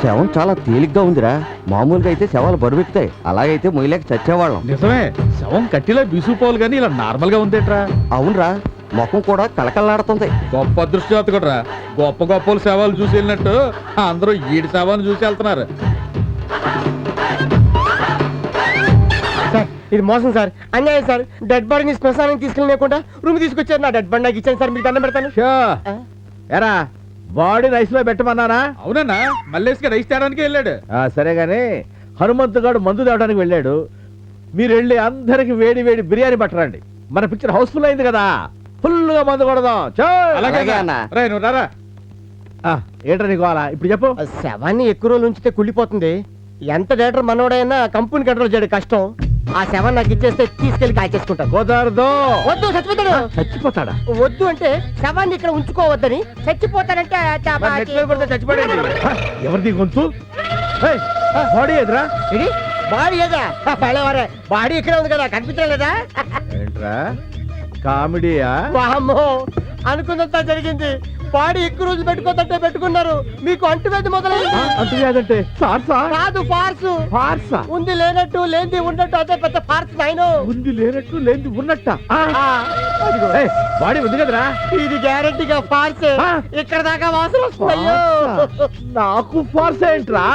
శవం చాలా తేలిగ్గా ఉందిరా. మామూలుగా అయితే శవాలు బరువెక్కుతాయి, అలాగైతే మొయ్యలేక చచ్చేవాళ్ళం. నిజమే, శవం కట్టిలా బిసుపోవాలి కానీ ఇలా నార్మల్ గా ఉందేట్రా? అవునరా, ముఖం కూడా కళకళలాడుతుంది. గొప్ప అదృష్టవంతుడురా. గొప్ప గొప్పలు శవాలు చూసి వెళ్ళినట్టు అందరూ ఈడి శవాన్ని చూసి వెళ్తున్నారు. సార్ ఇది మోసం సార్, అన్యాయం సార్. డెడ్ బాడీని శ్మశానానికి తీసుకెళ్ళలేకుండా రూమ్ తీసుకొచ్చారు. నా డెడ్ బాడీ నాకు ఇచ్చాను సార్, మీకు దండం పెడతాను. ఎరా బాడీ రైస్ లో పెట్టమన్నానా? అవునన్నా, మల్లేష్కి రైస్ తేడానికి వెళ్ళాడు. సరే గాని హనుమంతు గారు మందు తేవడానికి వెళ్ళాడు. మీరు వెళ్ళి అందరికి వేడి వేడి బిర్యానీ పట్టరండి. మన పిక్చర్ హౌస్ఫుల్ అయింది కదా, ఫుల్ గా మందు కొడదాం. అలాగే అన్న. రేయ్, నువ్వు రారా. ఏంట్రా నీకు అలా ఇప్పుడు చెప్పు. ఆ శవాన్ని ఎక్కువ రోజులు ఉంచితే కుళ్ళిపోతుంది. ఎంత డేటర్ మనోడైనా కంపెనీ కంట్రోల్ చేయడం కష్టం. ఆ శవాన్ని నాకు ఇచ్చేస్తే తీసుకెళ్లి కాల్చేసుకుంటాను. కుదరదు. వద్దు, చచ్చిపోతాడు. చచ్చిపోతాడా? వద్దు అంటే శవాన్ని ఇక్కడ ఉంచుకోవద్దని. చచ్చిపోతానంటే చచ్చిపోయాడు. ఎవరిది గొంతు? బాడీ ఎదురా? ఇది బాడీ ఏదా? పడేవారే బాడీ ఇక్కడే ఉంది కదా, కనిపించడం లేదా? ఏంట్రా కామెడీయా? వామ్మో, అనుకున్నంత జరిగింది. బాడీ ఎక్కువ రోజులు పెట్టుకోదంటే పెట్టుకున్నారు. మీకు అంటువ్యాధి మొదలైంది. అంటువ్యాధంటే ఫార్సా? కాదు, ఫార్సు. ఫార్సా? ఉంది లేనట్టు, లేనిది ఉన్నట్టు, అదే పెద్ద ఫార్స్ నాయను. ఉంది లేనట్టు లేనిది ఉన్నట్ట. అదిగో. బాడీ ఉంది కదరా? ఇది గ్యారంటీగా ఫార్స్. ఇక్కడ దాకా వాసన వస్తుంది. అయ్యో, నాకు ఫార్స్ ఏంట్రా?